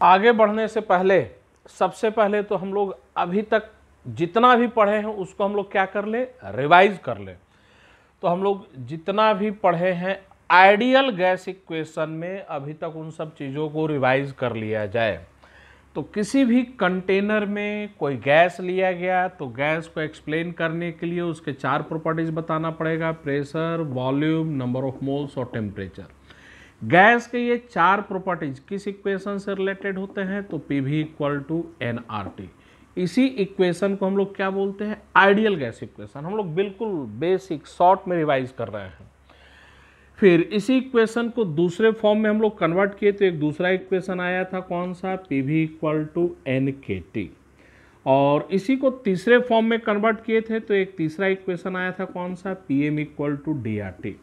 आगे बढ़ने से पहले सबसे पहले तो हम लोग अभी तक जितना भी पढ़े हैं उसको हम लोग क्या कर ले, रिवाइज कर ले। तो हम लोग जितना भी पढ़े हैं आइडियल गैस इक्वेशन में अभी तक उन सब चीज़ों को रिवाइज कर लिया जाए। तो किसी भी कंटेनर में कोई गैस लिया गया तो गैस को एक्सप्लेन करने के लिए उसके 4 प्रॉपर्टीज बताना पड़ेगा, pressure, volume, number of moles और टेम्परेचर। गैस के ये 4 प्रॉपर्टीज किस इक्वेशन से रिलेटेड होते हैं, तो पीवी इक्वल टू एनआरटी। इसी इक्वेशन को हम लोग क्या बोलते हैं, आइडियल गैस इक्वेशन। हम लोग बिल्कुल बेसिक शॉर्ट में रिवाइज कर रहे हैं। फिर इसी इक्वेशन को दूसरे फॉर्म में हम लोग कन्वर्ट किए तो एक दूसरा इक्वेशन आया था, कौन सा, पीवी इक्वल टू एन के टी। और इसी को तीसरे फॉर्म में कन्वर्ट किए थे तो एक तीसरा इक्वेशन आया था, कौन सा, P M equal to D R T.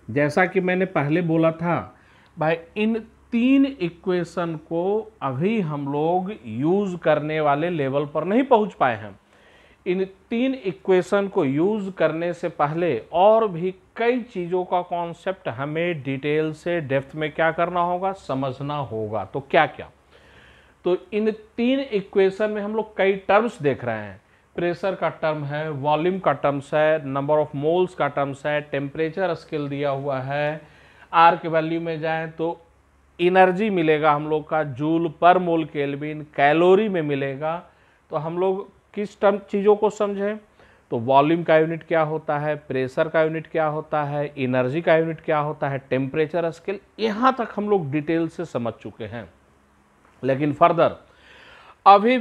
जैसा कि मैंने पहले बोला था भाई, इन 3 इक्वेशन को अभी हम लोग यूज करने वाले लेवल पर नहीं पहुंच पाए हैं। इन 3 इक्वेशन को यूज करने से पहले और भी कई चीज़ों का कॉन्सेप्ट हमें डिटेल से डेप्थ में क्या करना होगा, समझना होगा। तो क्या क्या, तो इन 3 इक्वेशन में हम लोग कई टर्म्स देख रहे हैं। प्रेशर का टर्म है, वॉल्यूम का टर्म्स है, नंबर ऑफ मोल्स का टर्म्स है, टेम्परेचर स्केल दिया हुआ है। आर के वैल्यू में जाएं तो एनर्जी मिलेगा हम लोग का जूल पर मोल केल्विन, कैलोरी में मिलेगा। तो हम लोग किस टर्म चीज़ों को समझें, तो वॉल्यूम का यूनिट क्या होता है, प्रेशर का यूनिट क्या होता है, एनर्जी का यूनिट क्या होता है, टेम्परेचर स्केल, यहाँ तक हम लोग डिटेल से समझ चुके हैं। लेकिन फर्दर अभी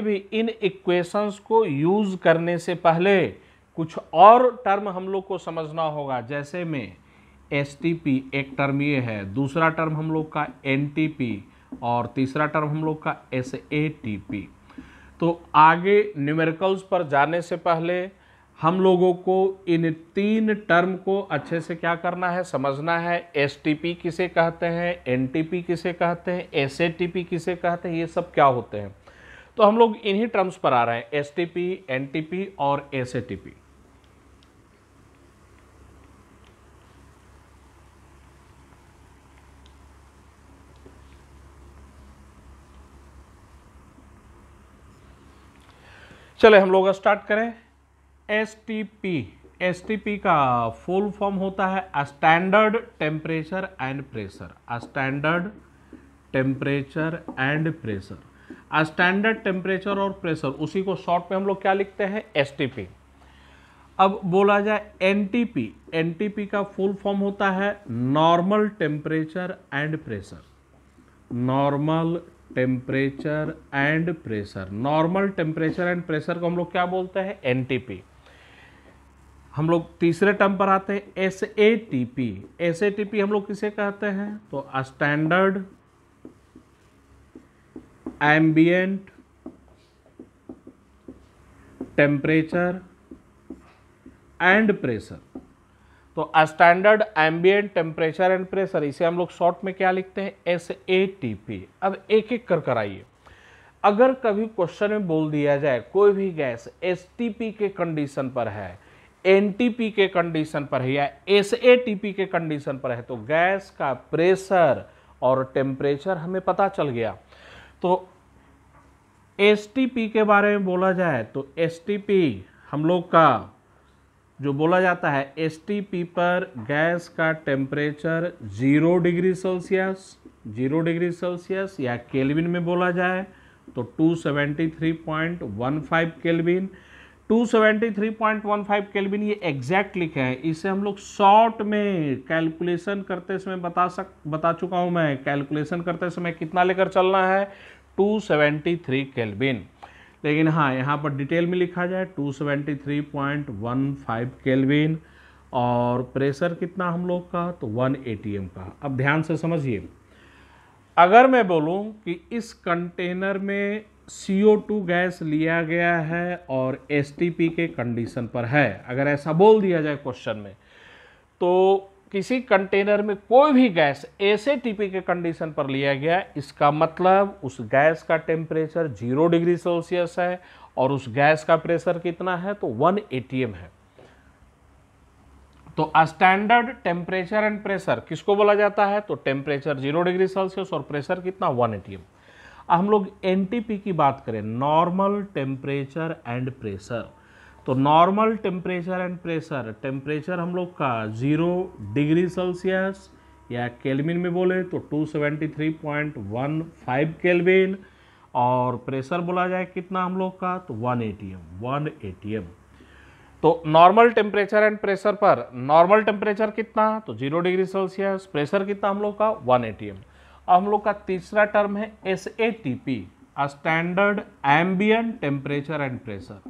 भी इन इक्वेशंस को यूज करने से पहले कुछ और टर्म हम लोग को समझना होगा। जैसे में एस टी पी एक टर्म ये है, दूसरा टर्म हम लोग का एन टी पी और तीसरा टर्म हम लोग का एस ए टी पी। तो आगे न्यूमेरिकल्स पर जाने से पहले हम लोगों को इन 3 टर्म को अच्छे से क्या करना है, समझना है। एसटीपी किसे कहते हैं, एनटीपी किसे कहते हैं, एसएटीपी किसे कहते हैं, ये सब क्या होते हैं। तो हम लोग इन्हीं टर्म्स पर आ रहे हैं, एसटीपी, एनटीपी और एसएटीपी। चले हम लोग स्टार्ट करें। एसटीपी का फुल फॉर्म होता है standard temperature and pressure. Standard temperature and pressure, standard temperature और प्रेशर, उसी को शॉर्ट में हम लोग क्या लिखते हैं, एसटीपी। अब बोला जाए एनटीपी, एनटीपी का फुल फॉर्म होता है normal temperature and pressure. Normal temperature and pressure, normal temperature and pressure को हम लोग क्या बोलते हैं, एनटीपी। हम लोग तीसरे टर्म पर आते हैं, एसएटीपी। एसएटीपी हम लोग किसे कहते हैं, तो standard ambient temperature and pressure. तो standard ambient temperature and pressure, इसे हम लोग शॉर्ट में क्या लिखते हैं, एसएटीपी। अब एक एक कर कर आइए। अगर कभी क्वेश्चन में बोल दिया जाए कोई भी गैस एसटीपी के कंडीशन पर है, एनटीपी के कंडीशन पर है या एसएटीपी के कंडीशन पर है, तो गैस का प्रेशर और टेम्परेचर हमें पता चल गया। तो एसटीपी के बारे में बोला जाए तो एसटीपी हम लोग का जो बोला जाता है, एसटीपी पर गैस का temperature 0 degree Celsius, 0 degree Celsius या केल्विन में बोला जाए तो 273.15 केल्विन। 273.15 केल्विन ये एग्जैक्ट लिखे हैं, इसे हम लोग शॉर्ट में कैलकुलेशन करते समय बता चुका हूँ मैं। कैलकुलेशन करते समय कितना लेकर चलना है, 273 केल्विन। लेकिन हाँ, यहाँ पर डिटेल में लिखा जाए 273.15 केल्विन और प्रेशर कितना हम लोग का, तो 1 atm का। अब ध्यान से समझिए, अगर मैं बोलूँ कि इस कंटेनर में CO2 गैस लिया गया है और एसटीपी के कंडीशन पर है, अगर ऐसा बोल दिया जाए क्वेश्चन में, तो किसी कंटेनर में कोई भी गैस एसएटीपी के कंडीशन पर लिया गया, इसका मतलब उस गैस का टेम्परेचर 0 डिग्री सेल्सियस है और उस गैस का प्रेशर कितना है, तो 1 atm है। तो स्टैंडर्ड टेम्परेचर एंड प्रेशर किसको बोला जाता है? तो टेम्परेचर 0 डिग्री सेल्सियस और प्रेशर कितना 1 atm। हम लोग एनटीपी की बात करें, नॉर्मल टेम्परेचर एंड प्रेशर। तो normal temperature and pressure, temperature हम लोग का 0 डिग्री सेल्सियस या केल्विन में बोले तो 273.15 केल्विन, और प्रेशर बोला जाए कितना हम लोग का, तो 1 atm, 1 atm। तो नॉर्मल टेम्परेचर एंड प्रेशर पर नॉर्मल टेम्परेचर कितना, तो 0 डिग्री सेल्सियस, प्रेशर कितना हम लोग का 1 atm। अब हम लोग का तीसरा टर्म है SATP, standard ambient temperature and pressure.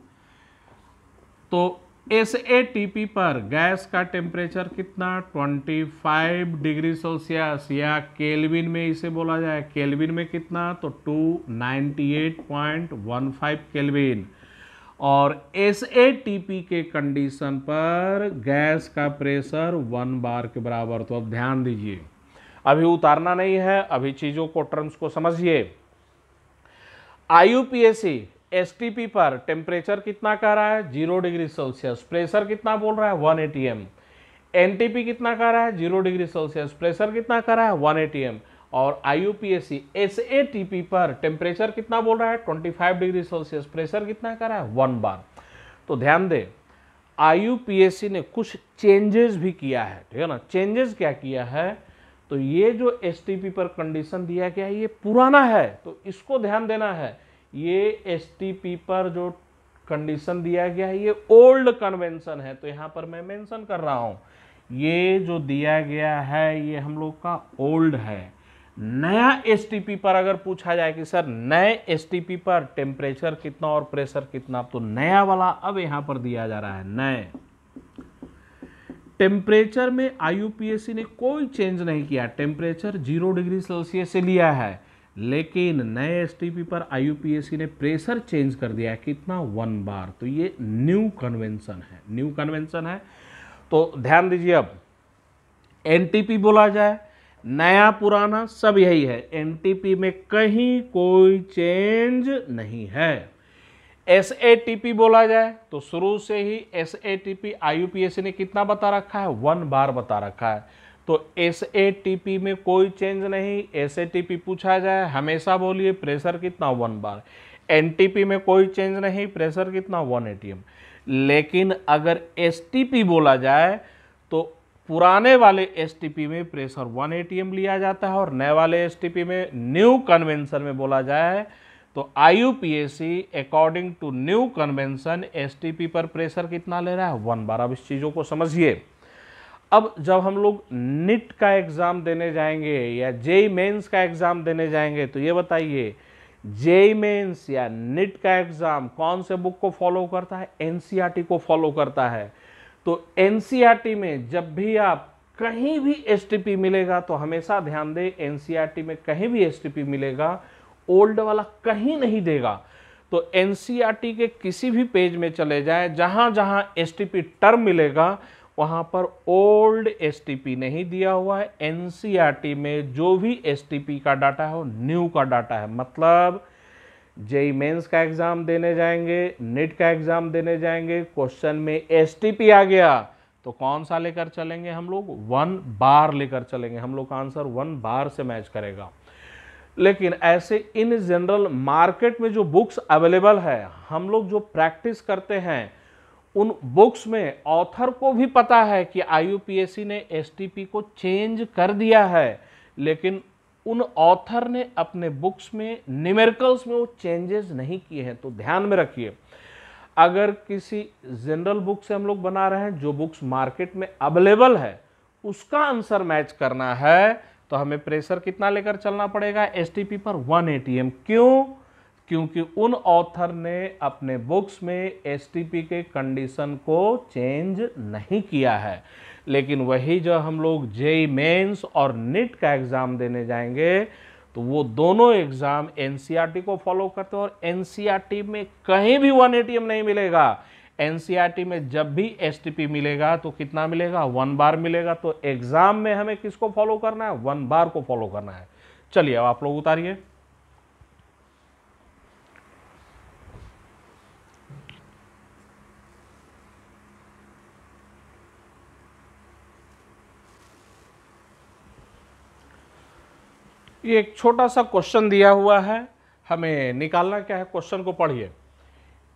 तो SATP पर गैस का टेम्परेचर कितना 25 डिग्री सेल्सियस या केल्विन में इसे बोला जाए, केल्विन में कितना, तो 298.15 केल्विन। और SATP के कंडीशन पर गैस का प्रेशर 1 बार के बराबर। तो अब ध्यान दीजिए, अभी उतारना नहीं है, अभी चीजों को टर्म्स को समझिए। IUPAC STP पर टेम्परेचर कितना कह रहा है 0 डिग्री सेल्सियस, प्रेशर कितना बोल रहा है 1 atm। NTP कितना कह रहा है 0 डिग्री सेल्सियस, प्रेशर कितना कह रहा है 1 atm। और IUPAC SATP पर टेम्परेचर कितना बोल रहा है 25 डिग्री सेल्सियस, प्रेशर कितना कह रहा है 1 बार। तो ध्यान दे, IUPAC ने कुछ चेंजेस भी किया है, ठीक है ना। चेंजेस क्या किया है, तो ये जो STP पर कंडीशन दिया गया है ये पुराना है, तो इसको ध्यान देना है। ये STP पर जो कंडीशन दिया गया है ये ओल्ड कन्वेंशन है, तो यहाँ पर मैं मेंशन कर रहा हूँ ये जो दिया गया है ये हम लोग का ओल्ड है। नया STP पर अगर पूछा जाए कि सर नए STP पर टेम्परेचर कितना और प्रेशर कितना, तो नया वाला अब यहाँ पर दिया जा रहा है। नए टेम्परेचर में IUPAC ने कोई चेंज नहीं किया, टेम्परेचर 0 डिग्री सेल्सियस से लिया है, लेकिन नए STP पर IUPAC ने प्रेशर चेंज कर दिया है कितना 1 बार। तो ये न्यू कन्वेंशन है, न्यू कन्वेंशन है। तो ध्यान दीजिए, अब NTP बोला जाए, नया पुराना सब यही है, NTP में कहीं कोई चेंज नहीं है। SATP बोला जाए तो शुरू से ही SATP IUPAC ने कितना बता रखा है 1 बार बता रखा है। तो SATP में कोई चेंज नहीं। SATP पूछा जाए हमेशा बोलिए प्रेशर कितना 1 बार। NTP में कोई चेंज नहीं, प्रेशर कितना 1 atm। लेकिन अगर STP बोला जाए तो पुराने वाले STP में प्रेशर 1 atm लिया जाता है, और नए वाले STP में न्यू कन्वेंशन में बोला जाए तो IUPAC according to new convention STP पर प्रेशर कितना ले रहा है 1 बार। अब इस चीज़ों को समझिए। अब जब हम लोग NET का एग्ज़ाम देने जाएंगे या JEE मेंस का एग्ज़ाम देने जाएंगे, तो ये बताइए JEE मेंस या NET का एग्ज़ाम कौन से बुक को फॉलो करता है? NCERT को फॉलो करता है। तो NCERT में जब भी आप कहीं भी STP मिलेगा तो हमेशा ध्यान दें, NCERT में कहीं भी STP मिलेगा ओल्ड वाला कहीं नहीं देगा। तो NCERT के किसी भी पेज में चले जाएं, जहां जहां STP टर्म मिलेगा वहां पर ओल्ड STP नहीं दिया हुआ है। NCERT में जो भी STP का डाटा है वो न्यू का डाटा है। मतलब JEE मेंस का एग्जाम देने जाएंगे, NET का एग्जाम देने जाएंगे, क्वेश्चन में STP आ गया तो कौन सा लेकर चलेंगे हम लोग? 1 बार लेकर चलेंगे। हम लोग का आंसर 1 बार से मैच करेगा। लेकिन ऐसे इन जनरल मार्केट में जो बुक्स अवेलेबल है, हम लोग जो प्रैक्टिस करते हैं उन बुक्स में ऑथर को भी पता है कि IUPAC ने STP को चेंज कर दिया है, लेकिन उन ऑथर ने अपने बुक्स में न्यूमेरिकल्स में वो चेंजेस नहीं किए हैं। तो ध्यान में रखिए, अगर किसी जनरल बुक से हम लोग बना रहे हैं, जो बुक्स मार्केट में अवेलेबल है उसका आंसर मैच करना है, तो हमें प्रेशर कितना लेकर चलना पड़ेगा STP पर 1 atm। क्यों? क्योंकि उन ऑथर ने अपने बुक्स में STP के कंडीशन को चेंज नहीं किया है। लेकिन वही जो हम लोग JEE मेंस और NET का एग्जाम देने जाएंगे तो वो दोनों एग्जाम NCERT को फॉलो करते हैं, और NCERT में कहीं भी 1 atm नहीं मिलेगा। NCERT में जब भी STP मिलेगा तो कितना मिलेगा? 1 बार मिलेगा। तो एग्जाम में हमें किसको फॉलो करना है? 1 बार को फॉलो करना है। चलिए अब आप लोग उतारिए। ये एक छोटा सा क्वेश्चन दिया हुआ है, हमें निकालना क्या है, क्वेश्चन को पढ़िए।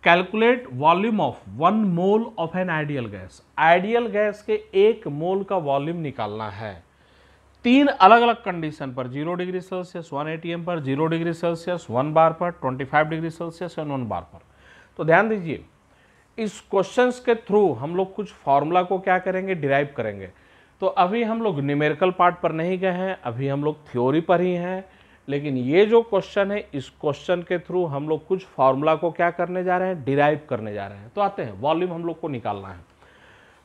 Calculate volume of 1 mole of an ideal gas. Ideal gas के 1 मोल का वॉल्यूम निकालना है 3 अलग अलग कंडीशन पर, 0 डिग्री सेल्सियस, 1 atm पर, 0 डिग्री सेल्सियस, 1 बार पर, 25 डिग्री सेल्सियस एंड 1 बार पर। तो ध्यान दीजिए, इस क्वेश्चंस के थ्रू हम लोग कुछ फॉर्मूला को क्या करेंगे, डिराइव करेंगे। तो अभी हम लोग न्यूमेरिकल पार्ट पर नहीं गए हैं, अभी हम लोग थ्योरी पर ही हैं, लेकिन ये जो क्वेश्चन है, इस क्वेश्चन के थ्रू हम लोग कुछ फॉर्मूला को क्या करने जा रहे हैं, डिराइव करने जा रहे हैं। तो आते हैं, वॉल्यूम हम लोग को निकालना है।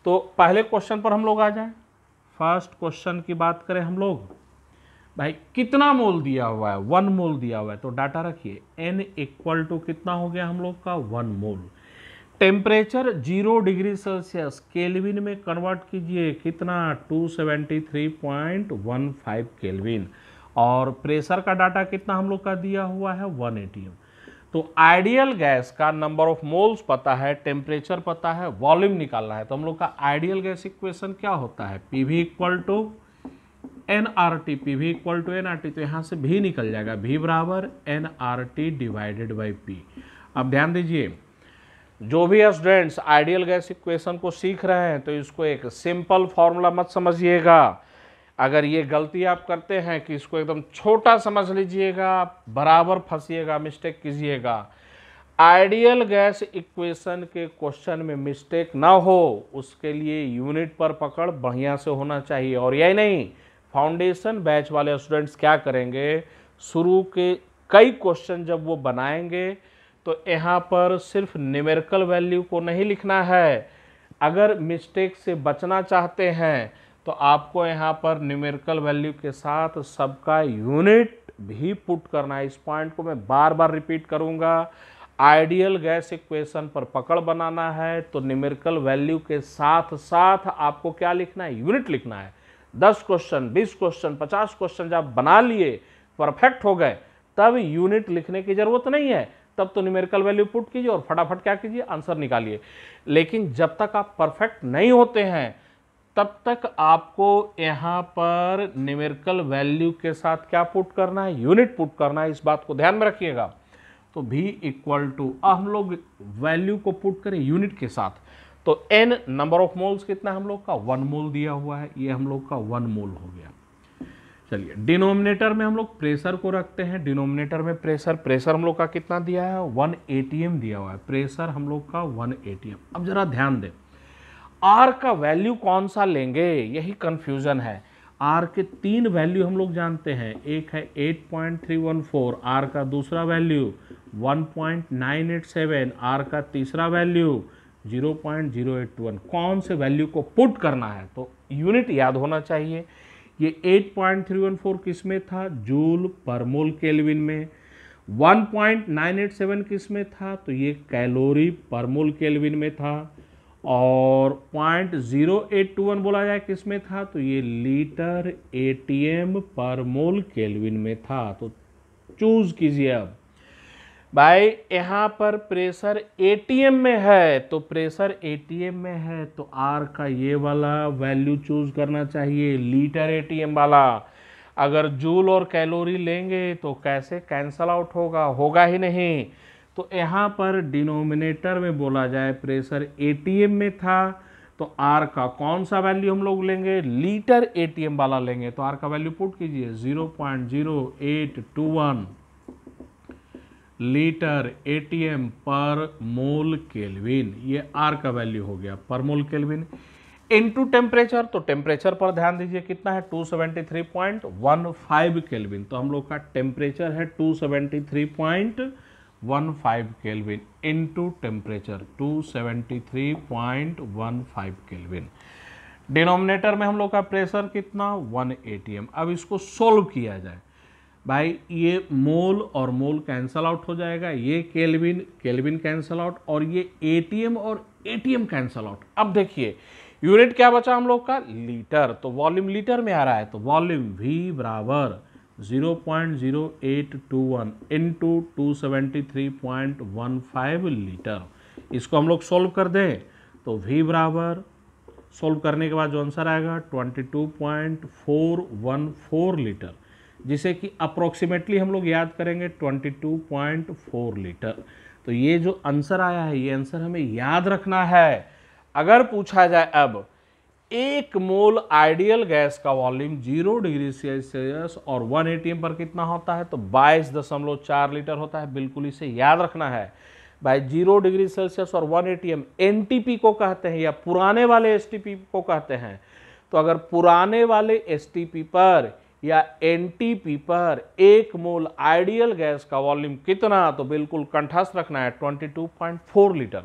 तो पहले क्वेश्चन पर हम लोग आ जाएं। फर्स्ट क्वेश्चन की बात करें हम लोग, भाई कितना मोल दिया हुआ है, 1 मोल दिया हुआ है। तो डाटा रखिए, n इक्वल टू कितना हो गया हम लोग का, 1 मोल। टेम्परेचर 0 डिग्री सेल्सियस केल्विन में कन्वर्ट कीजिए, कितना, 273.15 केल्विन। और प्रेशर का डाटा कितना हम लोग का दिया हुआ है, 1 atm। तो आइडियल गैस का नंबर ऑफ मोल्स पता है, टेम्परेचर पता है, वॉल्यूम निकालना है। तो हम लोग का आइडियल गैस इक्वेशन क्या होता है, PV equal to nRT, PV equal to nRT। तो यहाँ से भी निकल जाएगा, v बराबर nRT डिवाइडेड बाई p। अब ध्यान दीजिए, जो भी स्टूडेंट्स आइडियल गैस इक्वेशन को सीख रहे हैं तो इसको एक सिंपल फॉर्मूला मत समझिएगा। अगर ये गलती आप करते हैं कि इसको एकदम छोटा समझ लीजिएगा, बराबर फंसिएगा, मिस्टेक कीजिएगा। आइडियल गैस इक्वेशन के क्वेश्चन में मिस्टेक ना हो, उसके लिए यूनिट पर पकड़ बढ़िया से होना चाहिए। और यही नहीं, फाउंडेशन बैच वाले स्टूडेंट्स क्या करेंगे, शुरू के कई क्वेश्चन जब वो बनाएंगे तो यहाँ पर सिर्फ न्यूमेरिकल वैल्यू को नहीं लिखना है। अगर मिस्टेक से बचना चाहते हैं तो आपको यहाँ पर न्यूमेरिकल वैल्यू के साथ सबका यूनिट भी पुट करना है। इस पॉइंट को मैं बार बार रिपीट करूँगा। आइडियल गैस इक्वेशन पर पकड़ बनाना है तो न्यूमेरिकल वैल्यू के साथ साथ आपको क्या लिखना है, यूनिट लिखना है। 10 क्वेश्चन, 20 क्वेश्चन, 50 क्वेश्चन जब बना लिए, परफेक्ट हो गए, तब यूनिट लिखने की जरूरत नहीं है। तब तो न्यूमेरिकल वैल्यू पुट कीजिए और फटाफट क्या कीजिए, आंसर निकालिए। लेकिन जब तक आप परफेक्ट नहीं होते हैं तब तक आपको यहाँ पर न्यूमेरिकल वैल्यू के साथ क्या पुट करना है, यूनिट पुट करना है। इस बात को ध्यान में रखिएगा। तो v इक्वल टू, हम लोग वैल्यू को पुट करें यूनिट के साथ, तो n नंबर ऑफ मोल्स कितना हम लोग का, 1 मोल दिया हुआ है, ये हम लोग का 1 मोल हो गया। चलिए, डिनोमिनेटर में हम लोग प्रेशर को रखते हैं। डिनोमिनेटर में प्रेशर हम लोग का कितना दिया है, 1 atm दिया हुआ है। प्रेशर हम लोग का 1 atm। अब जरा ध्यान दें, आर का वैल्यू कौन सा लेंगे, यही कंफ्यूजन है। आर के 3 वैल्यू हम लोग जानते हैं, एक है 8.314 आर का, दूसरा वैल्यू 1.987 आर का, तीसरा वैल्यू 0.0821। कौन से वैल्यू को पुट करना है, तो यूनिट याद होना चाहिए। ये 8.314 किस में था, जूल पर मोल केल्विन में। 1.987 किस में था, तो ये कैलोरी पर मोल केल्विन में था। और 0.0821 बोला जाए किस में था, तो ये लीटर एटीएम पर मोल केल्विन में था। तो चूज कीजिए। अब भाई यहाँ पर प्रेशर एटीएम में है, तो प्रेशर एटीएम में है तो आर का ये वाला वैल्यू चूज करना चाहिए, लीटर एटीएम वाला। अगर जूल और कैलोरी लेंगे तो कैसे कैंसल आउट होगा, होगा ही नहीं। तो यहाँ पर डिनोमिनेटर में बोला जाए प्रेशर एटीएम में था, तो आर का कौन सा वैल्यू हम लोग लेंगे, लीटर एटीएम वाला लेंगे। तो आर का वैल्यू पुट कीजिए 0.0821 लीटर एटीएम पर मोल केल्विन। ये आर का वैल्यू हो गया पर मोल केल्विन। इनटू टेम्परेचर, तो टेम्परेचर पर ध्यान दीजिए कितना है, 273.15 केल्विन। तो हम लोग का टेम्परेचर है 273.15 kelvin into temperature 273.15 kelvin. Denominator में हम लोग का प्रेशर कितना, 1 atm। अब इसको सोल्व किया जाए, भाई ये मोल और मोल कैंसल आउट हो जाएगा, ये केल्विन केल्विन कैंसल आउट, और ये एटीएम और एटीएम कैंसल आउट। अब देखिए यूनिट क्या बचा हम लोग का, लीटर। तो वॉल्यूम लीटर में आ रहा है, तो वॉल्यूम V बराबर 0.0821 इंटू 273.15 लीटर। इसको हम लोग सोल्व कर दें तो V बराबर, सोल्व करने के बाद जो आंसर आएगा 22.414 लीटर। जिसे कि अप्रोक्सीमेटली हम लोग याद करेंगे 22.4 लीटर। तो ये जो आंसर आया है, ये आंसर हमें याद रखना है। अगर पूछा जाए अब 1 मोल आइडियल गैस का वॉल्यूम 0 डिग्री सेल्सियस और 1 एटीएम पर कितना होता है, तो 22.4 लीटर होता है। बिल्कुल इसे याद रखना है भाई। 0 डिग्री सेल्सियस और 1 एटीएम एनटीपी को कहते हैं या पुराने वाले एसटीपी को कहते हैं। तो अगर पुराने वाले एसटीपी पर या एनटीपी पर 1 मोल आइडियल गैस का वॉल्यूम कितना, तो बिल्कुल कंठस्थ रखना है 22.4 लीटर।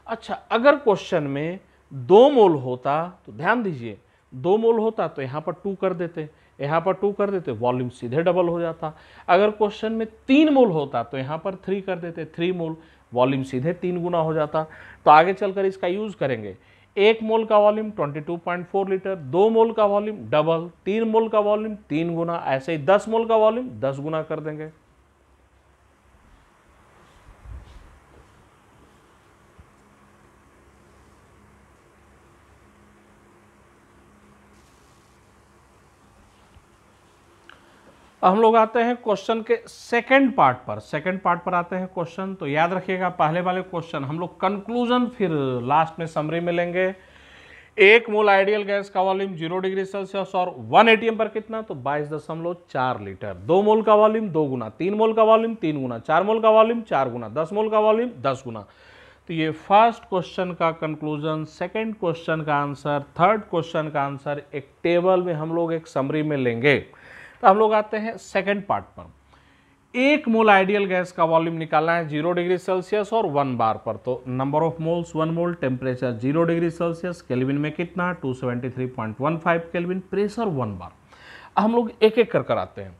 अच्छा, अगर क्वेश्चन में 2 मोल होता तो ध्यान दीजिए, 2 मोल होता तो यहाँ पर 2 कर देते, यहाँ पर 2 कर देते, वॉल्यूम सीधे डबल हो जाता। अगर क्वेश्चन में 3 मोल होता तो यहाँ पर 3 कर देते, 3 मोल, वॉल्यूम सीधे 3 गुना हो जाता। तो आगे चलकर इसका यूज करेंगे। 1 मोल का वॉल्यूम 22.4 लीटर, 2 मोल का वॉल्यूम डबल, 3 मोल का वॉल्यूम 3 गुना, ऐसे ही 10 मोल का वॉल्यूम 10 गुना कर देंगे। हम लोग आते हैं क्वेश्चन के सेकंड पार्ट पर। सेकंड पार्ट पर आते हैं क्वेश्चन। तो याद रखिएगा, पहले वाले क्वेश्चन हम लोग कंक्लूजन फिर लास्ट में समरी में लेंगे। 1 मोल आइडियल गैस का वॉल्यूम 0 डिग्री सेल्सियस और 1 एटीएम पर कितना, तो 22.4 लीटर। 2 मोल का वॉल्यूम 2 गुना, 3 मोल का वॉल्यूम 3 गुना, 4 मोल का वॉल्यूम 4 गुना, 10 मोल का वॉल्यूम 10 गुना। तो ये फर्स्ट क्वेश्चन का कंक्लूजन, सेकंड क्वेश्चन का आंसर, थर्ड क्वेश्चन का आंसर एक टेबल में हम लोग एक समरी में लेंगे। तो हम लोग आते हैं सेकंड पार्ट पर। 1 मोल आइडियल गैस का वॉल्यूम निकालना है 0 डिग्री सेल्सियस और 1 बार पर। तो number of moles 1 mole, temperature 0 degree Celsius, kelvin में कितना 273.15 केल्विन, प्रेशर 1 बार। हम लोग एक एक कर आते हैं।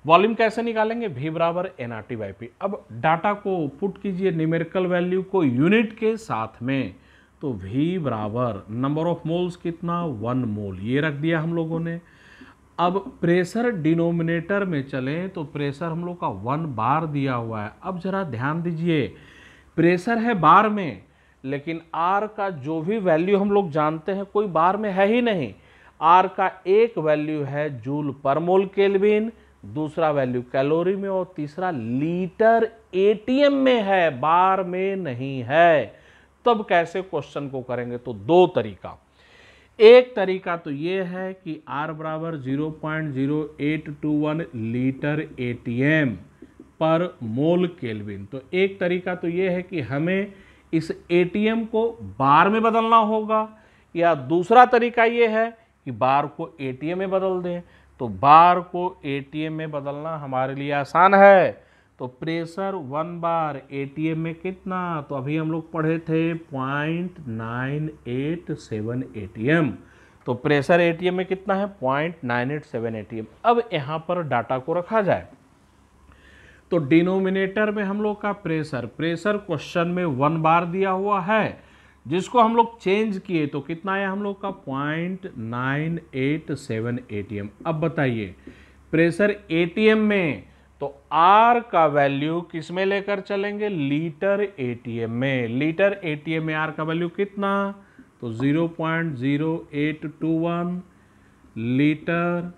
वॉल्यूम कैसे निकालेंगे, V बराबर nRT/P। अब डाटा को पुट कीजिए, न्यूमेरिकल वैल्यू को यूनिट के साथ में। तो V बराबर नंबर ऑफ मोल्स कितना 1 मोल, ये रख दिया हम लोगों ने। अब प्रेशर डिनोमिनेटर में चलें तो प्रेशर हम लोग का 1 बार दिया हुआ है। अब जरा ध्यान दीजिए, प्रेशर है बार में, लेकिन R का जो भी वैल्यू हम लोग जानते हैं कोई बार में है ही नहीं। R का एक वैल्यू है जूल पर मोल केल्विन, दूसरा वैल्यू कैलोरी में और तीसरा लीटर एटीएम में है, बार में नहीं है। तब कैसे क्वेश्चन को करेंगे, तो 2 तरीका। एक तरीका तो ये है कि R बराबर 0.0821 लीटर एटीएम पर मोल केल्विन। तो एक तरीका तो ये है कि हमें इस एटीएम को बार में बदलना होगा, या दूसरा तरीका ये है कि बार को एटीएम में बदल दें। तो बार को एटीएम में बदलना हमारे लिए आसान है। तो प्रेशर 1 बार एटीएम में कितना, तो अभी हम लोग पढ़े थे 0.987 एटीएम। तो प्रेशर एटीएम में कितना है 0.987 एटीएम। अब यहाँ पर डाटा को रखा जाए तो डिनोमिनेटर में हम लोग का प्रेशर क्वेश्चन में 1 बार दिया हुआ है, जिसको हम लोग चेंज किए तो कितना आया हम लोग का 0.987 एटीएम। अब बताइए प्रेशर एटीएम में, तो R का वैल्यू किस में लेकर चलेंगे, लीटर एटीएम में। लीटर एटीएम में R का वैल्यू कितना, तो 0.0821 लीटर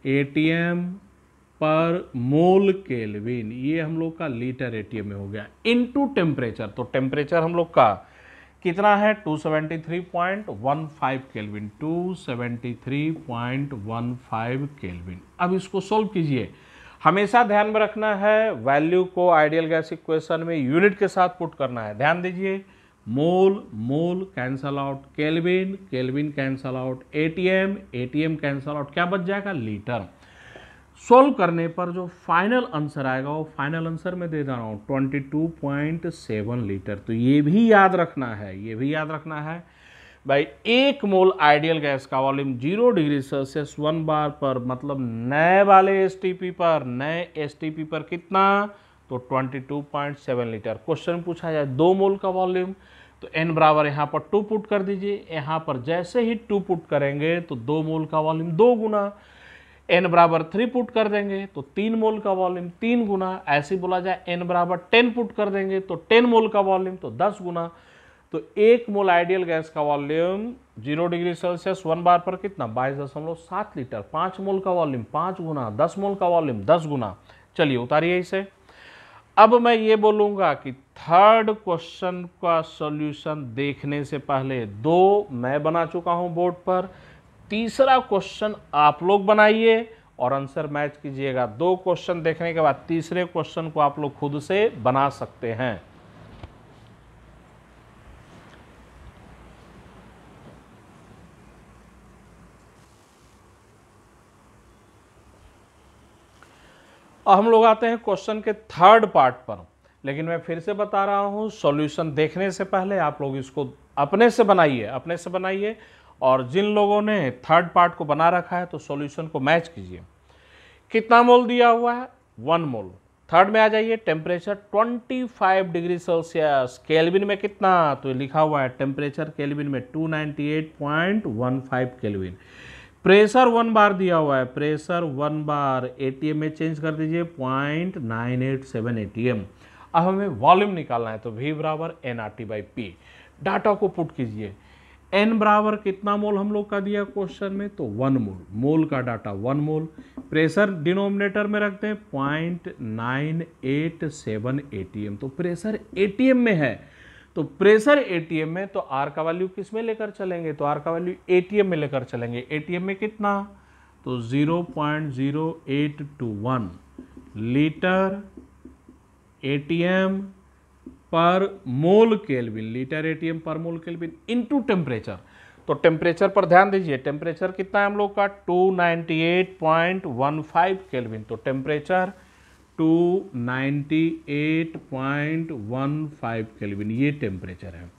एटीएम पर मोल केल्विन, ये हम लोग का लीटर एटीएम में हो गया, इनटू टेम्परेचर। तो टेम्परेचर हम लोग का कितना है 273.15 केल्विन, 273.15 केल्विन। अब इसको सोल्व कीजिए। हमेशा ध्यान में रखना है वैल्यू को आइडियल गैस इक्वेशन में यूनिट के साथ पुट करना है। ध्यान दीजिए, mole mole cancel out, kelvin kelvin cancel out, ATM ATM cancel out, क्या बच जाएगा लीटर। सोल्व करने पर जो फाइनल आंसर आएगा वो फाइनल आंसर में दे रहा हूँ 22.7 लीटर। तो ये भी याद रखना है, ये भी याद रखना है भाई। 1 मोल आइडियल गैस का वॉल्यूम 0 डिग्री सेल्सियस 1 बार पर, मतलब नए वाले एसटीपी पर, नए एसटीपी पर कितना, तो 22.7 लीटर। क्वेश्चन पूछा जाए 2 मोल का वॉल्यूम, तो n बराबर यहाँ पर 2 पुट कर दीजिए। यहाँ पर जैसे ही 2 पुट करेंगे तो 2 मोल का वॉल्यूम 2 गुना, n बराबर 3 पुट कर देंगे तो 3 मोल का वॉल्यूम 3 गुना। ऐसे बोला जाए n बराबर 10 पुट कर देंगे तो 10 मोल का वॉल्यूम तो 10 गुना। तो 1 मोल आइडियल गैस का वॉल्यूम 0 डिग्री सेल्सियस 1 बार पर कितना 22.7 लीटर। 5 मोल का वॉल्यूम 5 गुना, 10 मोल का वॉल्यूम 10 गुना। चलिए उतारिए इसे। अब मैं ये बोलूँगा कि थर्ड क्वेश्चन का सॉल्यूशन देखने से पहले 2 मैं बना चुका हूँ बोर्ड पर, तीसरा क्वेश्चन आप लोग बनाइए और आंसर मैच कीजिएगा। 2 क्वेश्चन देखने के बाद तीसरे क्वेश्चन को आप लोग खुद से बना सकते हैं। अब हम लोग आते हैं क्वेश्चन के थर्ड पार्ट पर, लेकिन मैं फिर से बता रहा हूं सॉल्यूशन देखने से पहले आप लोग इसको अपने से बनाइए और जिन लोगों ने थर्ड पार्ट को बना रखा है तो सॉल्यूशन को मैच कीजिए। कितना मोल दिया हुआ है 1 मोल। थर्ड में आ जाइए, टेम्परेचर 25 डिग्री सेल्सियस, केल्विन में कितना, तो लिखा हुआ है टेम्परेचर केल्विन में 298.15 केल्विन। प्रेशर 1 बार दिया हुआ है, प्रेशर 1 बार एटीएम में चेंज कर दीजिए 0.987 एटीएम। अब हमें वॉल्यूम निकालना है तो V बराबर NRT/P। डाटा को पुट कीजिए। N बराबर कितना मोल हम लोग का दिया क्वेश्चन में, तो 1 मोल। मोल का डाटा 1 मोल। प्रेशर डिनोमिनेटर में रखते हैं 0.987 एटीएम। तो प्रेशर एटीएम में है, तो प्रेशर एटीएम में तो आर का वैल्यू किस में लेकर चलेंगे, तो आर का वैल्यू एटीएम में लेकर चलेंगे। एटीएम में कितना, तो 0.0821 लीटर एटीएम पर मोल केल्विन, लीटर एटीएम पर मोल केल्विन इनटू टेम्परेचर। तो टेम्परेचर पर ध्यान दीजिए, टेम्परेचर कितना है हम लोग का 298.15 केल्विन। तो टेम्परेचर 298.15 केल्विन ये टेम्परेचर है।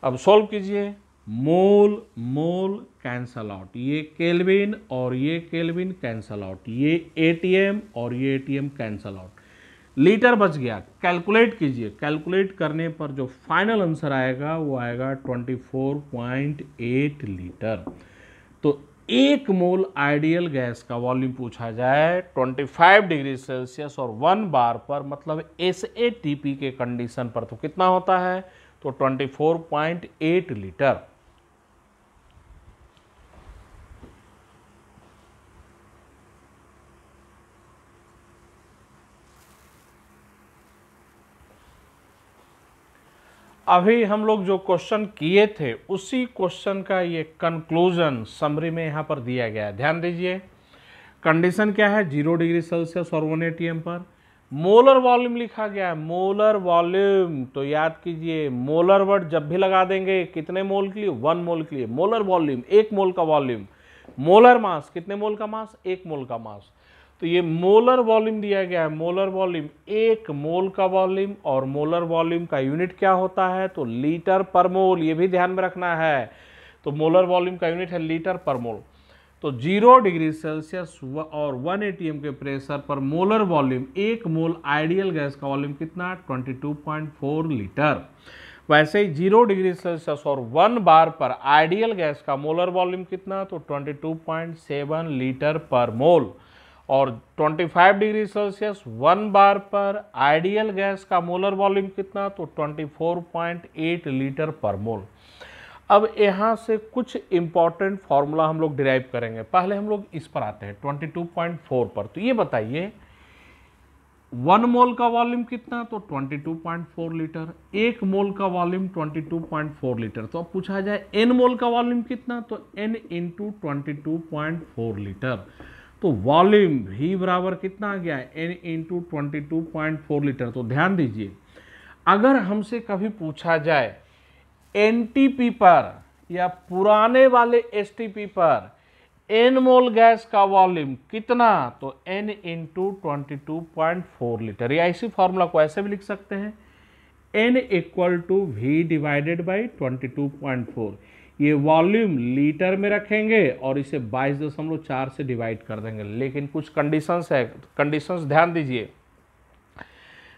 अब सॉल्व कीजिए। मोल मोल कैंसल आउट, ये केल्विन और ये केल्विन कैंसल आउट, ये एटीएम और ये एटीएम कैंसल आउट। लीटर बच गया। कैलकुलेट कीजिए, कैलकुलेट करने पर जो फाइनल आंसर आएगा वो आएगा 24.8 लीटर। तो 1 मोल आइडियल गैस का वॉल्यूम पूछा जाए 25 डिग्री सेल्सियस और 1 बार पर, मतलब SATP के कंडीशन पर, तो कितना होता है, तो 24.8 लीटर। अभी हम लोग जो क्वेश्चन किए थे उसी क्वेश्चन का ये कंक्लूजन समरी में यहाँ पर दिया गया है। ध्यान दीजिए, कंडीशन क्या है, 0 डिग्री सेल्सियस और 1 एटीएम पर मोलर वॉल्यूम लिखा गया है। मोलर वॉल्यूम, तो याद कीजिए मोलर वर्ड जब भी लगा देंगे कितने मोल के लिए, 1 मोल के लिए। मोलर वॉल्यूम 1 मोल का वॉल्यूम। मोलर मास कितने मोल का मास, 1 मोल का मास। तो ये मोलर वॉल्यूम दिया गया है। मोलर वॉल्यूम 1 मोल का वॉल्यूम, और मोलर वॉल्यूम का यूनिट क्या होता है, तो लीटर पर मोल, ये भी ध्यान में रखना है। तो मोलर वॉल्यूम का यूनिट है लीटर पर मोल। तो 0 डिग्री सेल्सियस और 1 एटीएम के प्रेशर पर मोलर वॉल्यूम 1 मोल आइडियल गैस का वॉल्यूम कितना, 22.4 लीटर। वैसे ही 0 डिग्री सेल्सियस और 1 बार पर आइडियल गैस का मोलर वॉल्यूम कितना, तो 22.7 लीटर पर मोल। और 25 डिग्री सेल्सियस 1 बार पर आइडियल गैस का मोलर वॉल्यूम कितना, तो 24.8 लीटर पर मोल। अब यहाँ से कुछ इंपॉर्टेंट फॉर्मूला हम लोग डिराइव करेंगे। पहले हम लोग इस पर आते हैं 22.4 पर। तो ये बताइए 1 मोल का वॉल्यूम कितना, तो 22.4 लीटर। 1 मोल का वॉल्यूम 22.4 लीटर। तो अब पूछा जाए n मोल का वॉल्यूम कितना, तो n इंटू 22.4 लीटर। तो वॉल्यूम V बराबर कितना आ गया है, n इंटू 22.4 लीटर। तो ध्यान दीजिए, अगर हमसे कभी पूछा जाए NTP पर या पुराने वाले STP पर n मोल गैस का वॉल्यूम कितना, तो n इंटू 22.4 लीटर। या इसी फॉर्मूला को ऐसे भी लिख सकते हैं, n equal to V divided by 22.4। ये वॉल्यूम लीटर में रखेंगे और इसे 22.4 से डिवाइड कर देंगे। लेकिन कुछ कंडीशंस है, कंडीशंस ध्यान दीजिए।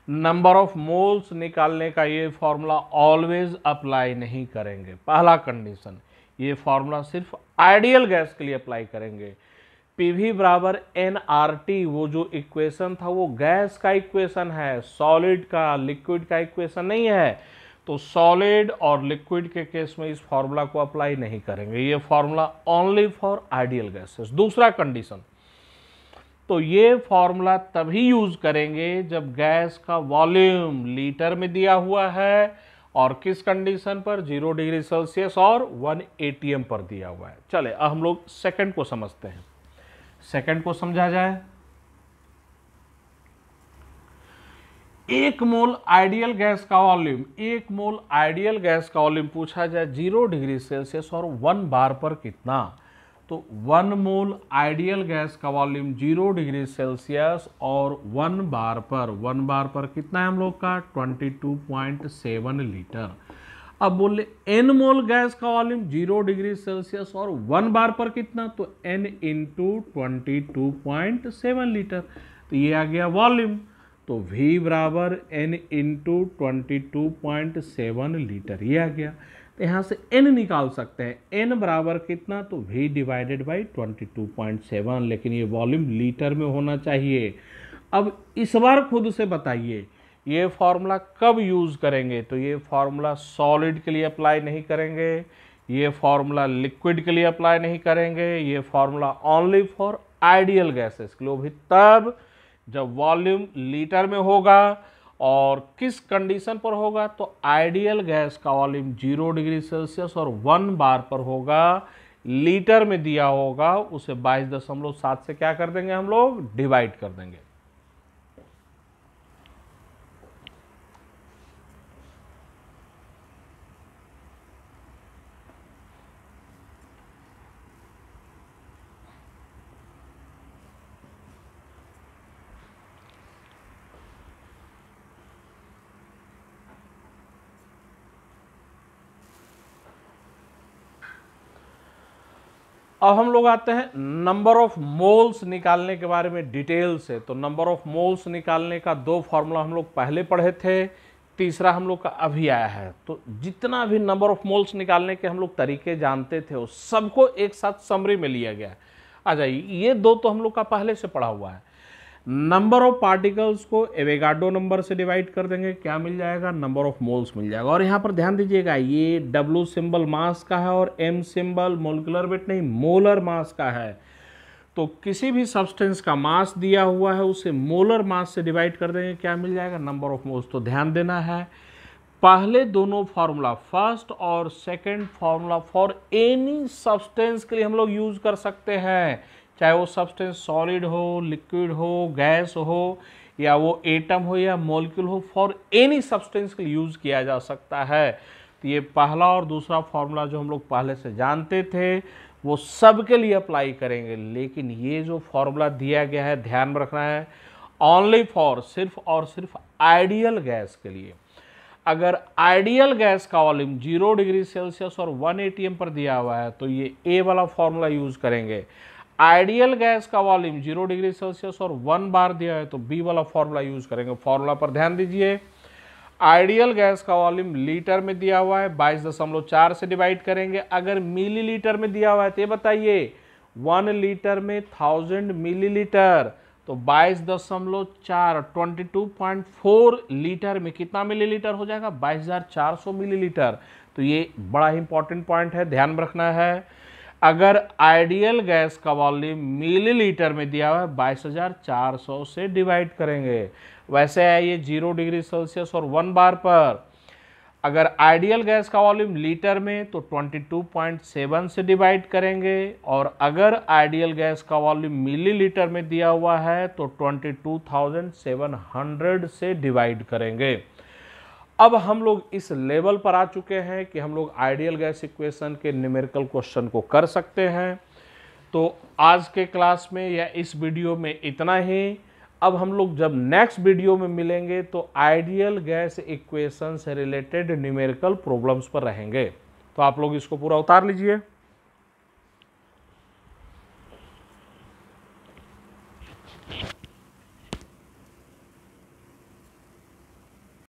नंबर ऑफ मोल्स निकालने का ये फॉर्मूला ऑलवेज अप्लाई नहीं करेंगे। पहला कंडीशन, ये फॉर्मूला सिर्फ आइडियल गैस के लिए अप्लाई करेंगे। PV बराबर nRT, वो जो इक्वेशन था वो गैस का इक्वेशन है, सॉलिड का, लिक्विड का इक्वेशन नहीं है। तो सॉलिड और लिक्विड के केस में इस फॉर्मूला को अप्लाई नहीं करेंगे, ये formula only for ideal gases. दूसरा कंडीशन, तो ये फॉर्मूला तभी यूज करेंगे जब गैस का वॉल्यूम लीटर में दिया हुआ है और किस कंडीशन पर, 0 डिग्री सेल्सियस और 1 atm पर दिया हुआ है। चले अब हम लोग सेकंड को समझते हैं। सेकंड को समझा जाए, 1 मोल आइडियल गैस का वॉल्यूम, 1 मोल आइडियल गैस का वॉल्यूम पूछा जाए 0 डिग्री सेल्सियस और 1 बार पर कितना, तो 1 मोल आइडियल गैस का वॉल्यूम 0 डिग्री सेल्सियस और 1 बार पर कितना है हम लोग का, 22.7 लीटर। अब बोले n मोल गैस का वॉल्यूम 0 डिग्री सेल्सियस और 1 बार पर कितना, तो n इंटू 22.7 लीटर, तो ये आ गया वॉल्यूम। तो V बराबर n इंटू 22.7 लीटर, ये आ गया। तो यहाँ से n निकाल सकते हैं, n बराबर कितना, तो V डिवाइडेड बाई 22.7, लेकिन ये वॉल्यूम लीटर में होना चाहिए। अब इस बार खुद से बताइए ये फॉर्मूला कब यूज़ करेंगे, तो ये फॉर्मूला सॉलिड के लिए अप्लाई नहीं करेंगे, ये फॉर्मूला लिक्विड के लिए अप्लाई नहीं करेंगे, ये formula only for ideal gases के लिए, भी तब जब वॉल्यूम लीटर में होगा और किस कंडीशन पर होगा, तो आइडियल गैस का वॉल्यूम 0 डिग्री सेल्सियस और 1 बार पर होगा, लीटर में दिया होगा, उसे 22.7 से क्या कर देंगे हम लोग, डिवाइड कर देंगे। अब हम लोग आते हैं नंबर ऑफ मोल्स निकालने के बारे में डिटेल से। तो नंबर ऑफ मोल्स निकालने का 2 फॉर्मूला हम लोग पहले पढ़े थे, तीसरा हम लोग का अभी आया है। तो जितना भी नंबर ऑफ मोल्स निकालने के हम लोग तरीके जानते थे उस सबको एक साथ समरी में लिया गया है। आ जाइए, ये 2 तो हम लोग का पहले से पढ़ा हुआ है। नंबर ऑफ पार्टिकल्स को एवोगाड्रो नंबर से डिवाइड कर देंगे, क्या मिल जाएगा, नंबर ऑफ मोल्स मिल जाएगा। और यहाँ पर ध्यान दीजिएगा, ये W सिंबल मास का है और M सिंबल मोलिकुलर वेट नहीं, मोलर मास का है। तो किसी भी सब्सटेंस का मास दिया हुआ है उसे मोलर मास से डिवाइड कर देंगे, क्या मिल जाएगा, नंबर ऑफ मोल्स। तो ध्यान देना है, पहले दोनों फार्मूला, फर्स्ट और second formula for any substance के लिए हम लोग यूज कर सकते हैं, चाहे वो सब्सटेंस सॉलिड हो, लिक्विड हो, गैस हो, या वो एटम हो या मॉलिक्यूल हो, फॉर एनी सब्सटेंस के लिए यूज़ किया जा सकता है। तो ये पहला और दूसरा फार्मूला जो हम लोग पहले से जानते थे वो सब के लिए अप्लाई करेंगे, लेकिन ये जो फार्मूला दिया गया है ध्यान में रखना है, ओनली फॉर, सिर्फ और सिर्फ आइडियल गैस के लिए। अगर आइडियल गैस का वॉल्यूम 0 डिग्री सेल्सियस और 1 atm पर दिया हुआ है तो ये ए वाला फार्मूला यूज़ करेंगे। आइडियल गैस का वॉल्यूम 0 डिग्री सेल्सियस और 1 बार दिया है तो बी वाला फॉर्मूला यूज करेंगे। फॉर्मूला पर ध्यान दीजिए, आइडियल गैस का वॉल्यूम लीटर में दिया हुआ है, 22.4 से डिवाइड करेंगे। अगर मिलीलीटर में दिया हुआ है तो ये बताइए 1 लीटर में 1000 मिलीलीटर, तो 22.4 22.4 लीटर में कितना मिलीलीटर हो जाएगा, 22,400 मिलीलीटर। तो ये बड़ा ही इंपॉर्टेंट पॉइंट है, ध्यान में रखना है। अगर आइडियल गैस का वॉल्यूम मिलीलीटर में दिया हुआ है 22,400 से डिवाइड करेंगे। वैसे है ये 0 डिग्री सेल्सियस और 1 बार पर। अगर आइडियल गैस का वॉल्यूम लीटर में तो 22.7 से डिवाइड करेंगे, और अगर आइडियल गैस का वॉल्यूम मिलीलीटर में दिया हुआ है तो 22,700 से डिवाइड करेंगे। अब हम लोग इस लेवल पर आ चुके हैं कि हम लोग आइडियल गैस इक्वेशन के न्यूमेरिकल क्वेश्चन को कर सकते हैं। तो आज के क्लास में या इस वीडियो में इतना ही। अब हम लोग जब नेक्स्ट वीडियो में मिलेंगे तो आइडियल गैस इक्वेशन से रिलेटेड न्यूमेरिकल प्रॉब्लम्स पर रहेंगे। तो आप लोग इसको पूरा उतार लीजिए।